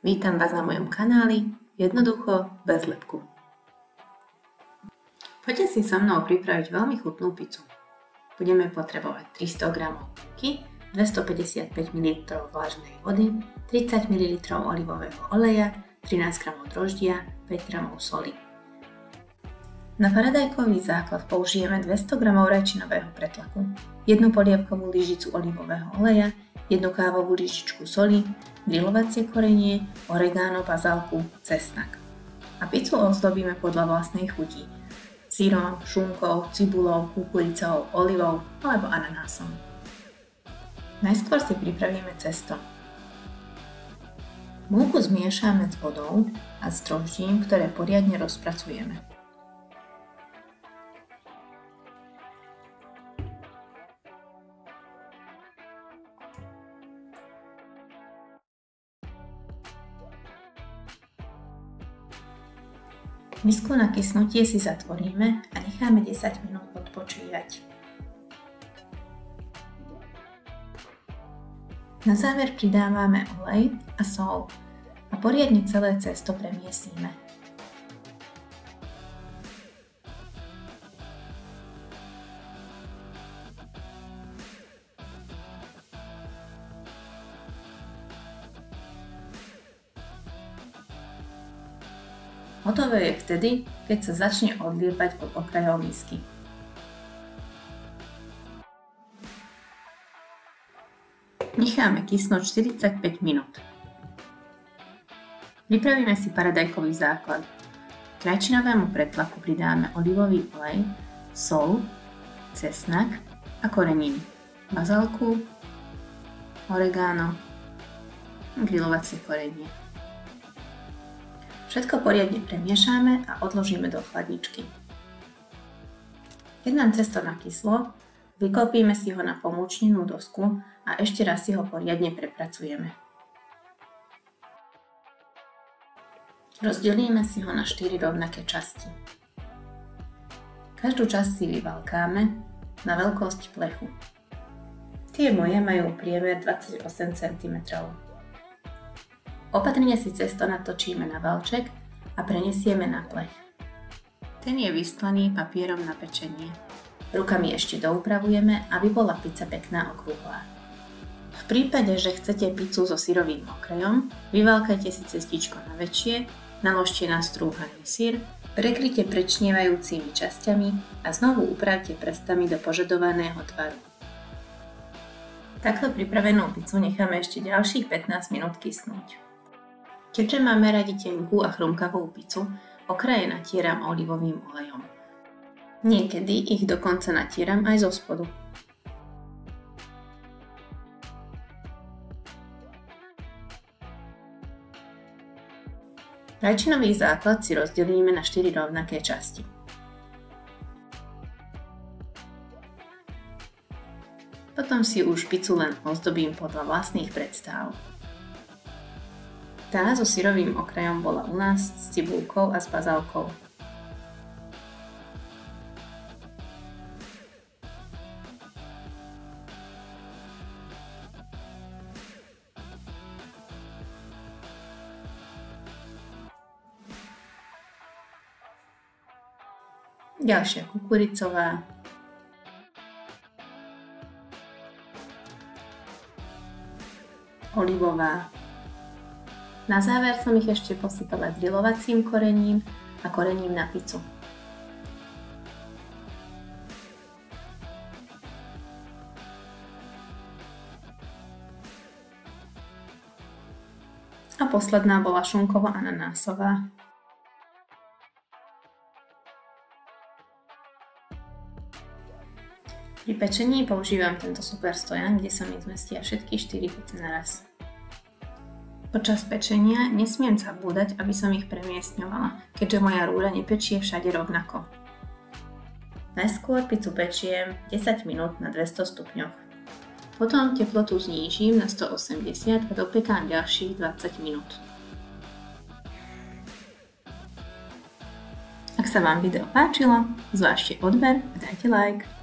Vítam vás na mojom kanáli Jednoducho bez lepku. Poďte si so mnou pripraviť veľmi chutnú pizzu. Budeme potrebovať 300 g múky, 255 ml vlažnej vody, 30 ml olivového oleja, 13 g droždia, 5 g soli. Na paradajkový základ použijeme 200 g rajčinového pretlaku, 1 polievkovú lyžicu olivového oleja, 1 kávovú lyžičku soli, grilovacie korenie, oregano, bazálku, cesnak. A pizzu ozdobíme podľa vlastnej chuti. Syrom, šunkou, cibulou, kukuricou, olivou alebo ananásom. Najskôr si pripravíme cesto. Múku zmiešame s vodou a s droždím, ktoré poriadne rozpracujeme. Misku na kysnutie si zatvoríme a necháme 10 minút odpočívať. Na záver pridávame olej a sol a poriadne celé cesto premiesíme. Hotové je vtedy, keď sa začne odliepať od okrajov misky. Necháme kysnúť 45 minút. Pripravíme si paradajkový základ. K rajčinovému pretlaku pridáme olivový olej, sol, cesnak a koreniny, bazálku, oregano, grilovacie korenie. Všetko poriadne premiešame a odložíme do chladničky. Keď nám cesto nakyslo, vyklopíme si ho na pomúčnenú dosku a ešte raz si ho poriadne prepracujeme. Rozdelíme si ho na 4 rovnaké časti. Každú časť si vyvalkáme na veľkosť plechu. Tie moje majú priemer 28 cm. Opatrne si cesto natočíme na valček a prenesieme na plech. Ten je vystlaný papierom na pečenie. Rukami ešte doupravujeme, aby bola pizza pekná okrúhlá. V prípade, že chcete pizzu so syrovým okrajom, vyvalkajte si cestičko na väčšie, naložte na strúhaný syr, prekryte prečnievajúcimi časťami a znovu upravte prstami do požadovaného tvaru. Takto pripravenú pizzu necháme ešte ďalších 15 minút kysnúť. Keďže máme radi tenkú a chrumkavú pizzu, okraje natieram olivovým olejom. Niekedy ich dokonca natieram aj zo spodu. Rajčinový základ si rozdelíme na 4 rovnaké časti. Potom si už pizzu len ozdobím podľa vlastných predstáv. Tá so syrovým okrajom bola u nás s cibulkou a s bazálkou. Ďalšia kukuricová. Olivová. Na záver som ich ešte posypala grilovacím korením a korením na pizzu. A posledná bola šunkovo-ananásová. Pri pečení používam tento super stojan, kde sa mi zmestia všetky 4 pizze naraz. Počas pečenia nesmiem zabúdať, aby som ich premiestňovala, keďže moja rúra nepečie všade rovnako. Najskôr pizzu pečiem 10 minút na 200 stupňoch. Potom teplotu znížim na 180 a dopekám ďalších 20 minút. Ak sa vám video páčilo, zvážte odber a dajte like.